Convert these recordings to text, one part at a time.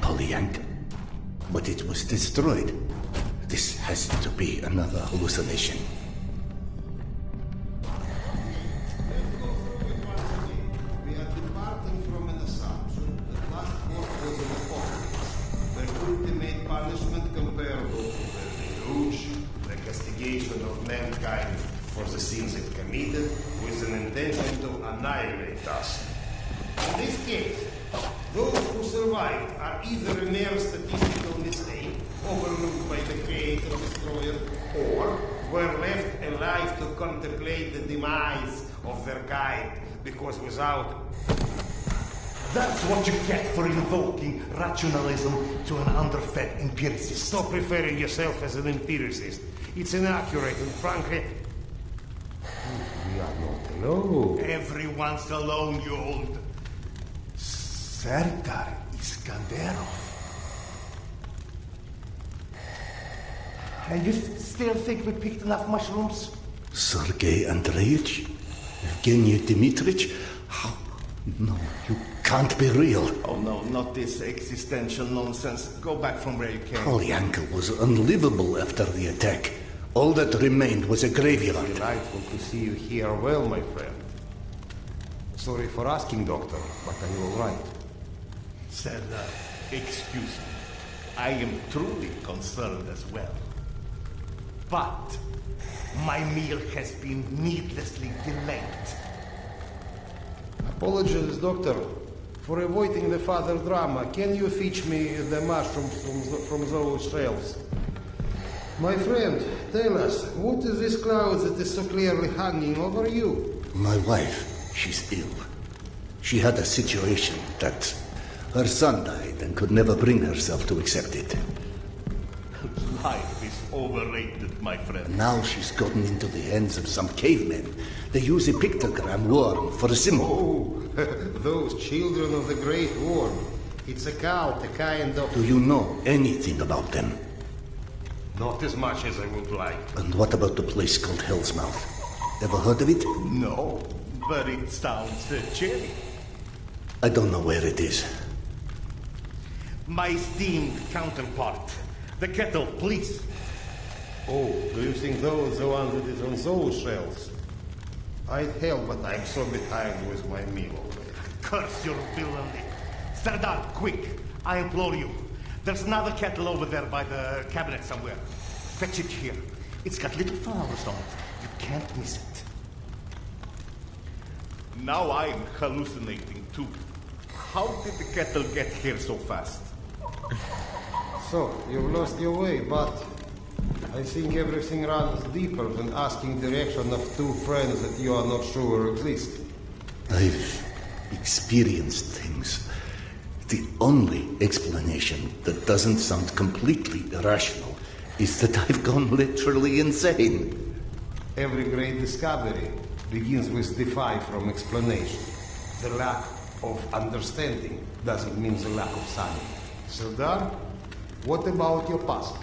Polyank. But it was destroyed. This has to be another hallucination. We are departing from an assumption that last war was an apocalypse. The ultimate punishment comparable to the deluge, the castigation of mankind for the sins it committed, with an intention to annihilate us. In this case, those who survived are either a mere statistical mistake, overlooked by the creator-destroyer, or were left alive to contemplate the demise of their kind, because without... That's what you get for invoking rationalism to an underfed empiricist. Stop referring yourself as an empiricist. It's inaccurate and frankly... We are not alone. Everyone's alone, you old... Serdar Iskanderov. And you still think we picked enough mushrooms? Sergei Andreevich? Evgeny Dmitrich? How? No, you can't be real. Oh no, not this existential nonsense. Go back from where you came. Polyanka was unlivable after the attack. All that remained was a graveyard. Delightful to see you here well, my friend. Sorry for asking, Doctor, but are you all right? Serdar, excuse me. I am truly concerned as well. But my meal has been needlessly delayed. Apologies, Doctor. For avoiding the further drama, can you fetch me the mushrooms from those shelves? My friend, tell us, what is this cloud that is so clearly hanging over you? My wife, she's ill. She had a situation that her son died and could never bring herself to accept it. Life is overrated, my friend. Now she's gotten into the hands of some cavemen. They use a pictogram worm for a symbol. Oh, those children of the Great Worm. It's a cult, a kind of... Do you know anything about them? Not as much as I would like. And what about the place called Hell's Mouth? Ever heard of it? No, but it sounds chilly. I don't know where it is. My esteemed counterpart, the kettle, please. Oh, do you think those the one that is on those shelves? I'd help, but I'm so behind with my meal already. Curse your villainy. Serdar, quick, I implore you. There's another kettle over there by the cabinet somewhere. Fetch it here. It's got little flowers on it. You can't miss it. Now I'm hallucinating too. How did the kettle get here so fast? So, you've lost your way, but I think everything runs deeper than asking direction of two friends that you are not sure exist. I've experienced things. The only explanation that doesn't sound completely irrational is that I've gone literally insane. Every great discovery begins with defy from explanation. The lack of understanding doesn't mean the lack of sanity. Serdar, what about your past?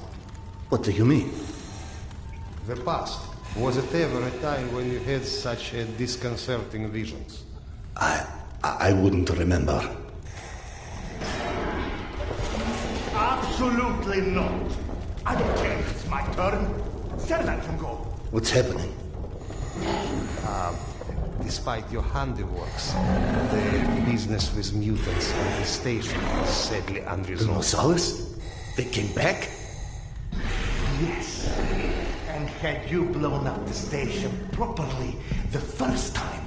What do you mean? The past. Was it ever a time when you had such disconcerting visions? I wouldn't remember. Absolutely not. I don't care if it's my turn. Serdar can go. What's happening? Despite your handiworks, the business with mutants at the station is sadly The unresolved. Nossalis? They came back? Yes. And had you blown up the station properly the first time,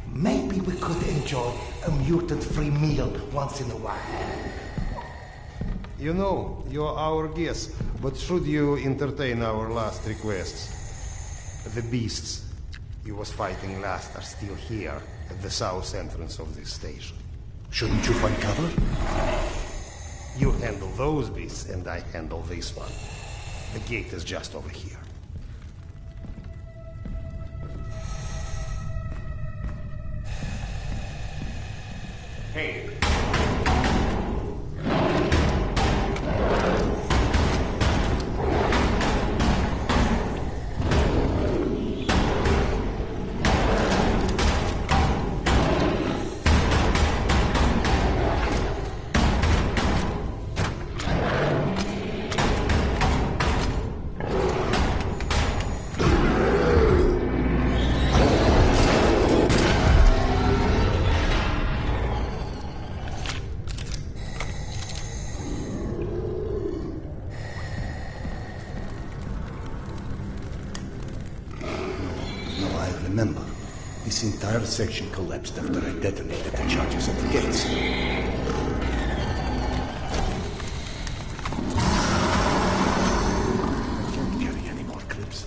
maybe we could enjoy a mutant-free meal once in a while. You know, you're our guest, but should you entertain our last requests? The beasts you was fighting last are still here at the south entrance of this station. Shouldn't you find cover? You handle those beasts, and I handle this one. The gate is just over here. Hey. remember, this entire section collapsed after I detonated the charges at the gates. I can't carry any more clips.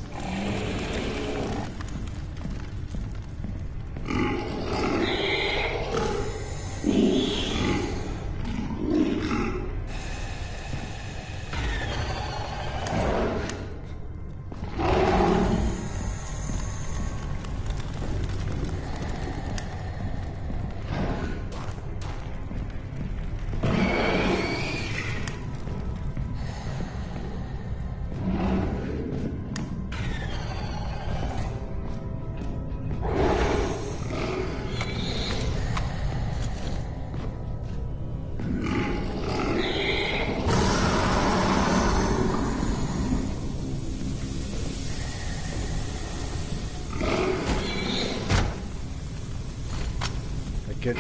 Get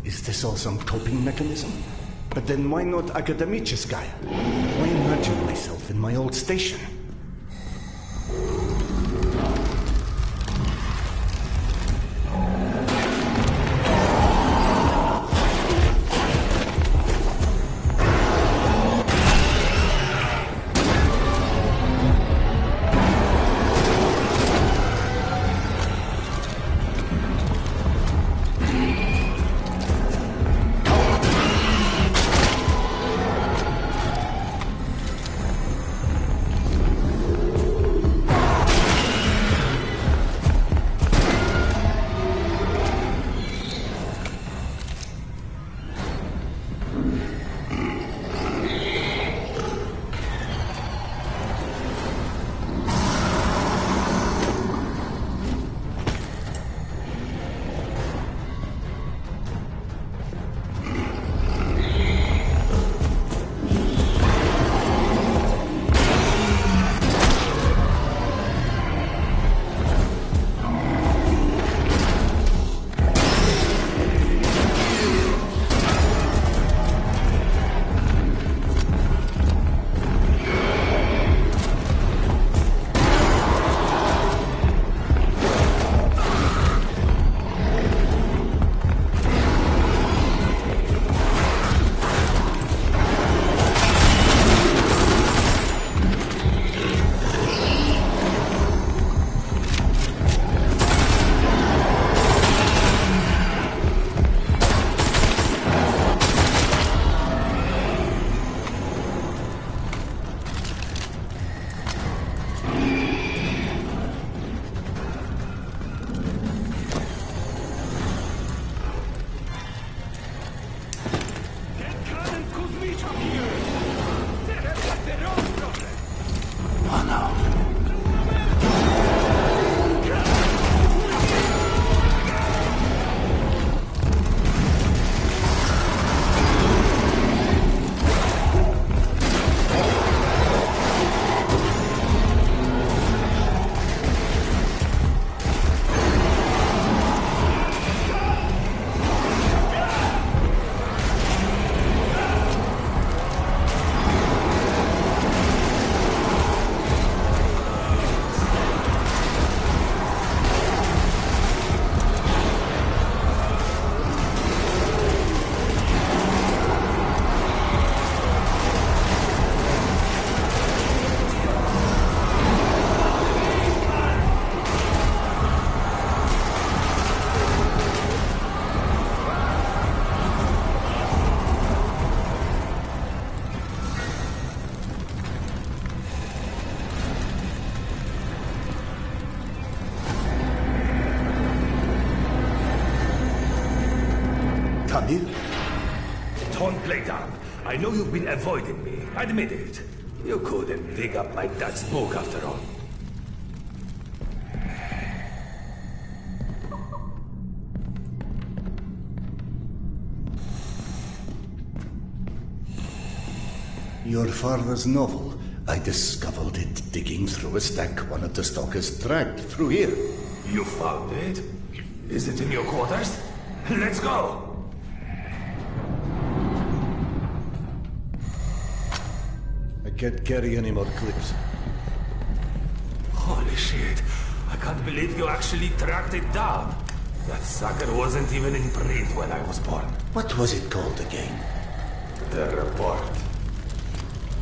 Is this all some coping mechanism? But then why not Akademicheskaya? Why imagine myself in my old station? Don't play dumb. I know you've been avoiding me. Admit it. You couldn't dig up my dad's book after all. Your father's novel. I discovered it digging through a stack one of the stalkers dragged through here. You found it? Is it in your quarters? Let's go! can't carry any more clips. Holy shit. I can't believe you actually tracked it down. That sucker wasn't even in print when I was born. What was it called again? The report.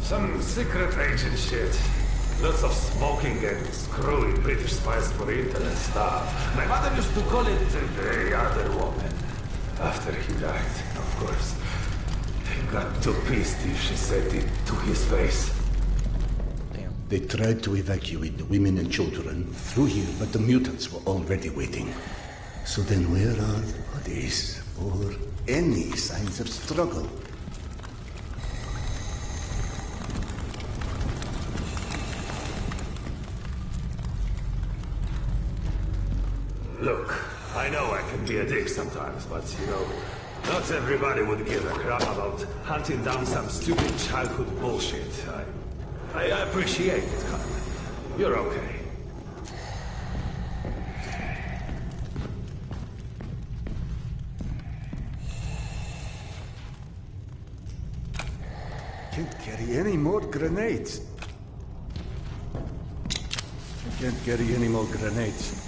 Some secret agent shit. Lots of smoking and screwing British spies for internet stuff. My mother used to call it the other woman. After he died, of course. He got too pissed if she said it to his face. They tried to evacuate the women and children through here, but the mutants were already waiting. So then where are the bodies? Or any signs of struggle? Look, I know I can be a dick sometimes, but you know, not everybody would give a crap about hunting down some stupid childhood bullshit. I appreciate it, hon. You're okay. Can't carry any more grenades. I can't carry any more grenades.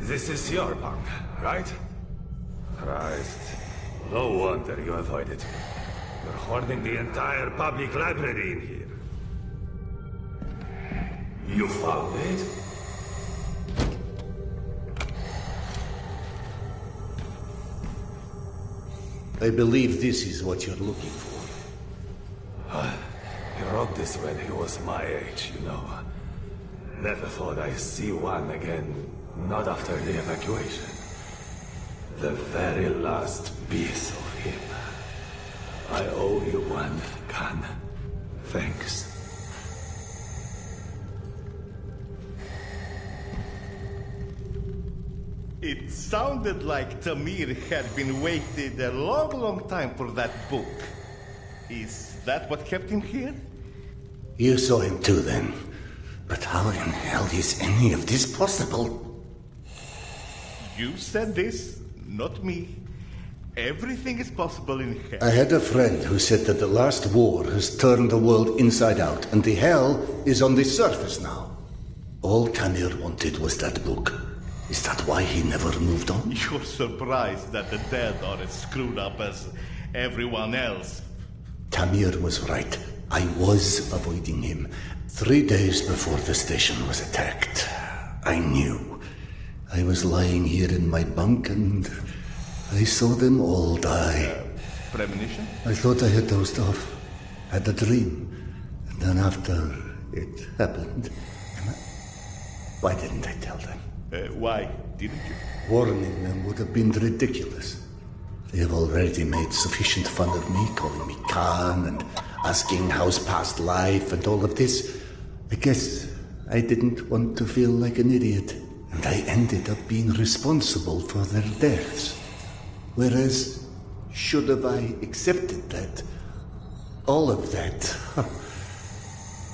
This is your bunk, right? Christ. No wonder you avoided me. You're hoarding the entire public library in here. You found it? I believe this is what you're looking for. He wrote this when he was my age, you know. Never thought I'd see one again. Not after the evacuation. The very last piece of him. I owe you one, Khan. Thanks. It sounded like Tamir had been waiting a long, long time for that book. Is that what kept him here? You saw him too then. But how in hell is any of this possible? You said this, not me. Everything is possible in hell. I had a friend who said that the last war has turned the world inside out, and the hell is on the surface now. All Tamir wanted was that book. Is that why he never moved on? You're surprised that the dead are as screwed up as everyone else. Tamir was right. I was avoiding him. 3 days before the station was attacked. I knew. I was lying here in my bunk and I saw them all die. Premonition? I thought I had dozed off. Had a dream. And then after it happened, why didn't I tell them? Why didn't you? Warning them would have been ridiculous. They have already made sufficient fun of me, calling me Khan and asking how's past life and all of this. I guess I didn't want to feel like an idiot. And I ended up being responsible for their deaths. Whereas, should have I accepted that? All of that.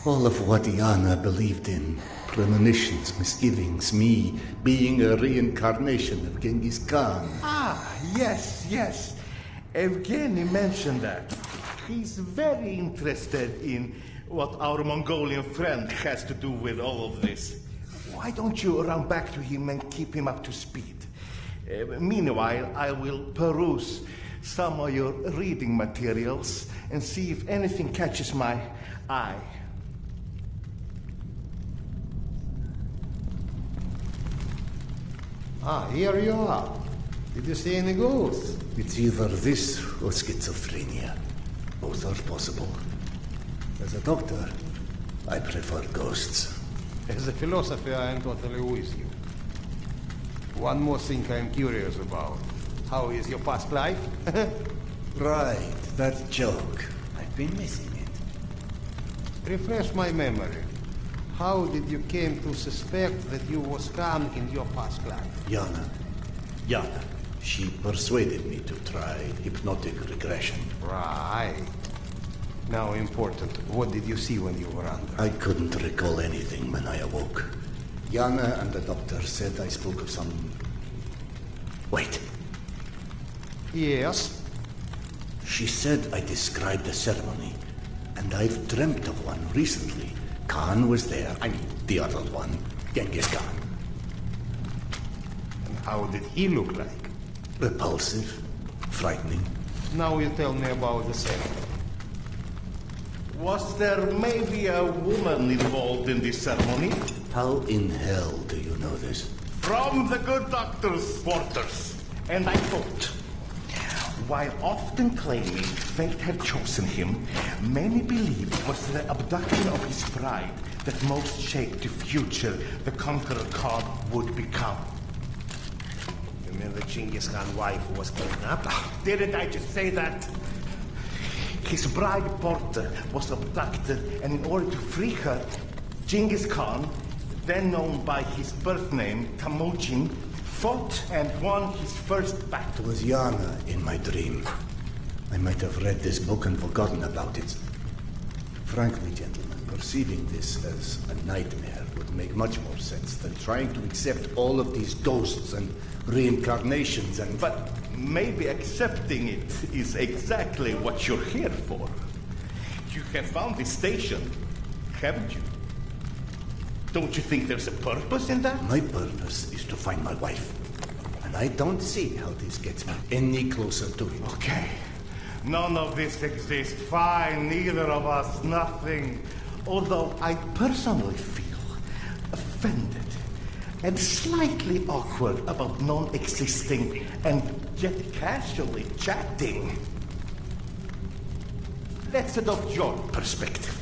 All of what Yana believed in. Premonitions, misgivings, me being a reincarnation of Genghis Khan. Ah, yes, yes. Evgeny mentioned that. He's very interested in what our Mongolian friend has to do with all of this. Why don't you run back to him and keep him up to speed? Meanwhile, I will peruse some of your reading materials and see if anything catches my eye. Ah, here you are. Did you see any ghosts? It's either this or schizophrenia. Both are possible. As a doctor, I prefer ghosts. As a philosopher, I am totally with you. One more thing I am curious about. How is your past life? Right, that joke. I've been missing it. Refresh my memory. How did you came to suspect that you was Khan in your past life? Yana. She persuaded me to try hypnotic regression. Right. Now important, what did you see when you were under? I couldn't recall anything when I awoke. Yana and the doctor said I spoke of some... Wait. Yes? She said I described a ceremony, and I've dreamt of one recently. Khan was there. I mean, the other one, Genghis Khan. And how did he look like? Repulsive, frightening. Now you tell me about the ceremony. Was there maybe a woman involved in this ceremony? How in hell do you know this? From the good doctor's quarters. And I quote, while often claiming fate had chosen him, many believe it was the abduction of his bride that most shaped the future the conqueror Khan would become. You mean the Genghis Khan wife who was kidnapped? Didn't I just say that? His bride Porta was abducted, and in order to free her, Genghis Khan, then known by his birth name, Temujin, fought and won his first battle. It was Yana in my dream. I might have read this book and forgotten about it. Frankly, gentlemen, perceiving this as a nightmare would make much more sense than trying to accept all of these ghosts and reincarnations and... But maybe accepting it is exactly what you're here for. You have found this station, haven't you? Don't you think there's a purpose in that? My purpose is to find my wife. And I don't see how this gets me any closer to it. Okay. None of this exists. Fine, neither of us, nothing. Although I personally feel offended and slightly awkward about non-existing and yet casually chatting. Let's adopt your perspective.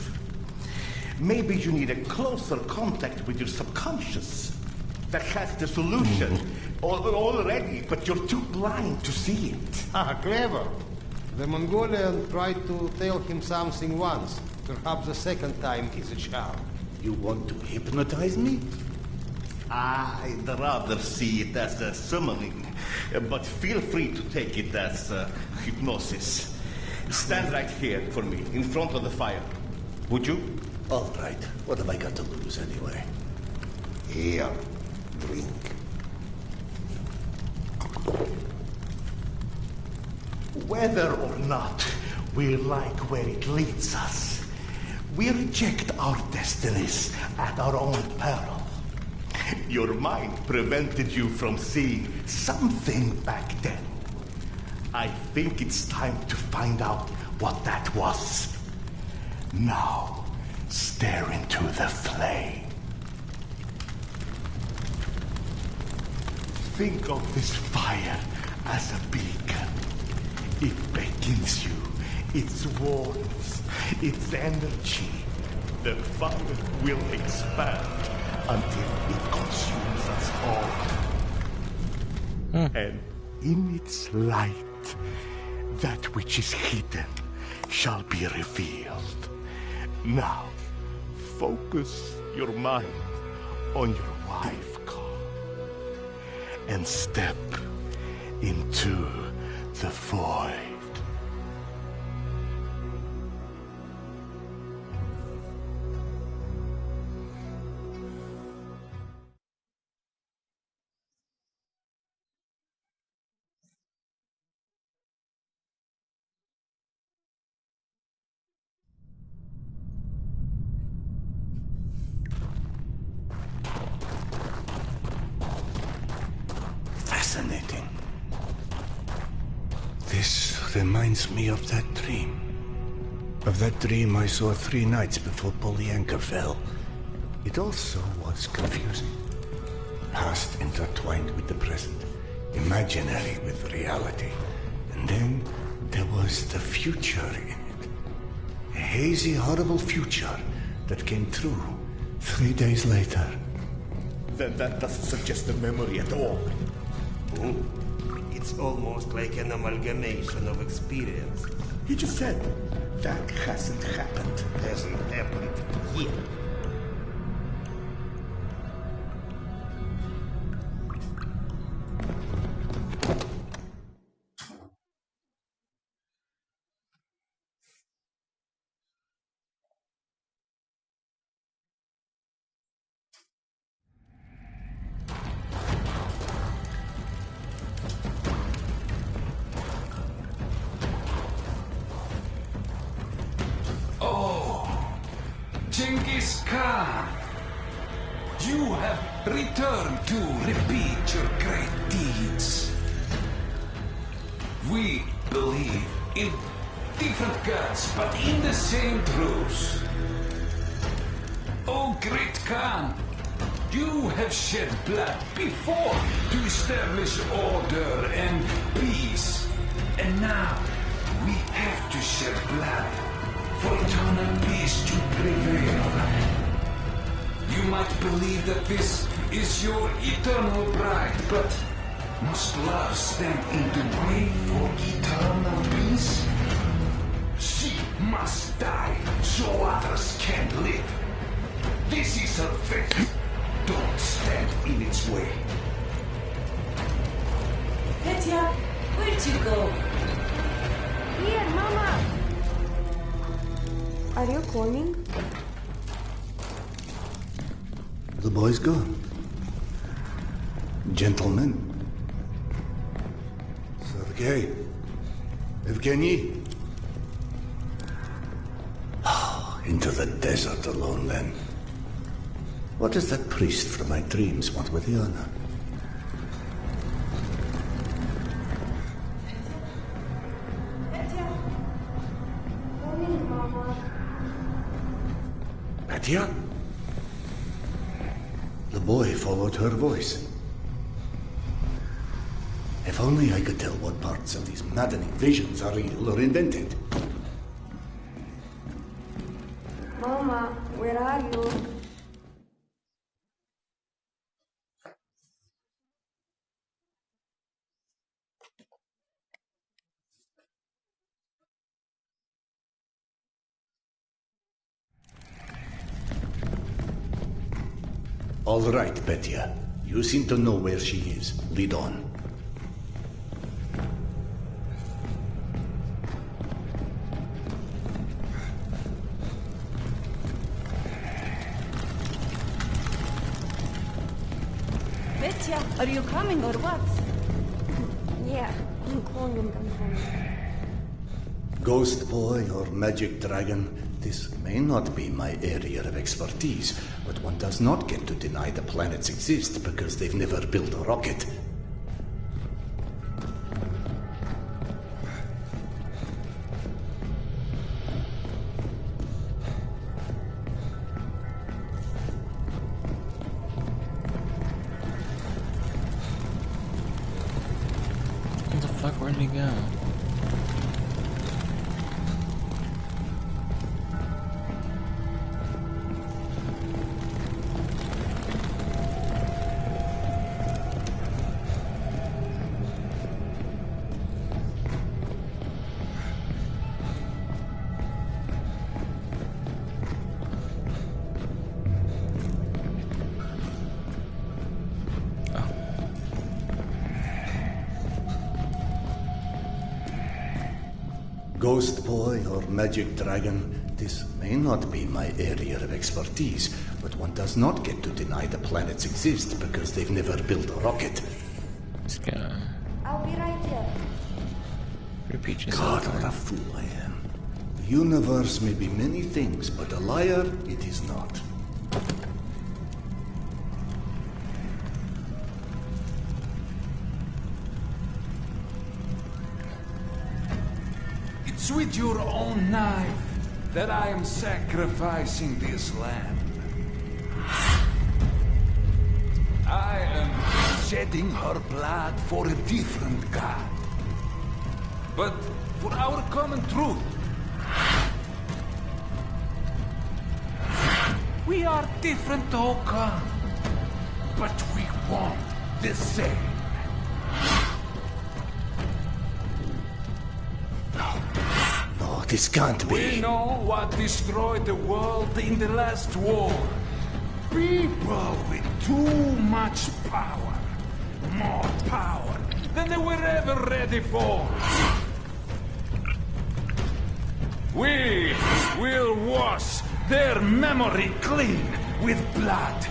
Maybe you need a closer contact with your subconscious that has the solution already, but you're too blind to see it. Ah, clever. The Mongolian tried to tell him something once. Perhaps the second time is a charm. You want to hypnotize me? I'd rather see it as a summoning, but feel free to take it as hypnosis. Stand right here for me, in front of the fire. Would you? All right. What have I got to lose anyway? Here, drink. Whether or not we like where it leads us, we reject our destinies at our own peril. Your mind prevented you from seeing something back then. I think it's time to find out what that was. Now, stare into the flame. Think of this fire as a beacon. It beckons you, its warmth, its energy. The fire will expand until it consumes us all. And in its light, that which is hidden shall be revealed. Now, focus your mind on your wife, Carl, and step into the void. Fascinating. This reminds me of that dream. Of that dream I saw 3 nights before Polyanka fell. It also was confusing. Past intertwined with the present. Imaginary with reality. And then there was the future in it. A hazy, horrible future that came true 3 days later. Then that doesn't suggest a memory at all. It's almost like an amalgamation of experience. You just said That hasn't happened. Hasn't happened yet. Genghis Khan, you have returned to repeat your great deeds. We believe in different gods, but in the same truths. Oh, great Khan, you have shed blood before to establish order and peace. And now we have to shed blood for eternal peace to prevail. You might believe that this is your eternal bride, but must love stand in the way for eternal peace? She must die so others can live. This is her fate. Don't stand in its way. Petya, where'd you go? Here, Mama! Are you coming? The boy's gone. Gentlemen. Sergei. Evgeny. Into the desert alone, then. What does that priest from my dreams want with Yana? Petya! Coming, Mama. Petya? The boy followed her voice. If only I could tell what parts of these maddening visions are real or invented. Mama, where are you? All right, Petya. You seem to know where she is. Lead on. Petya, are you coming or what? Yeah, I'm coming. Ghost boy or magic dragon, this may not be my area of expertise, but one does not get to deny the planets exist because they've never built a rocket. What the fuck, where'd he go? Ghost boy or magic dragon, this may not be my area of expertise, but one does not get to deny the planets exist because they've never built a rocket. This guy. I'll be right here. Repeat yourself. God, what a fool I am. The universe may be many things, but a liar it is not. It's with your own knife that I am sacrificing this land. I am shedding her blood for a different god. But for our common truth. We are different, O Khan, but we want the same. No, this can't We be. know what destroyed the world in the last war. People with too much power. More power than they were ever ready for. We will wash their memory clean with blood.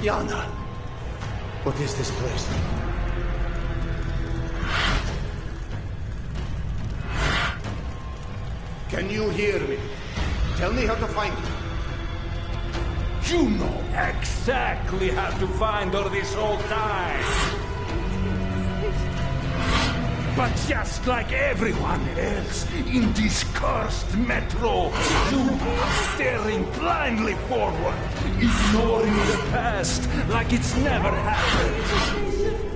Yana, what is this place? Can you hear me? Tell me how to find you. You know exactly how to find her this whole time. But just like everyone else in this cursed metro, you are staring blindly forward, ignoring the past like it's never happened.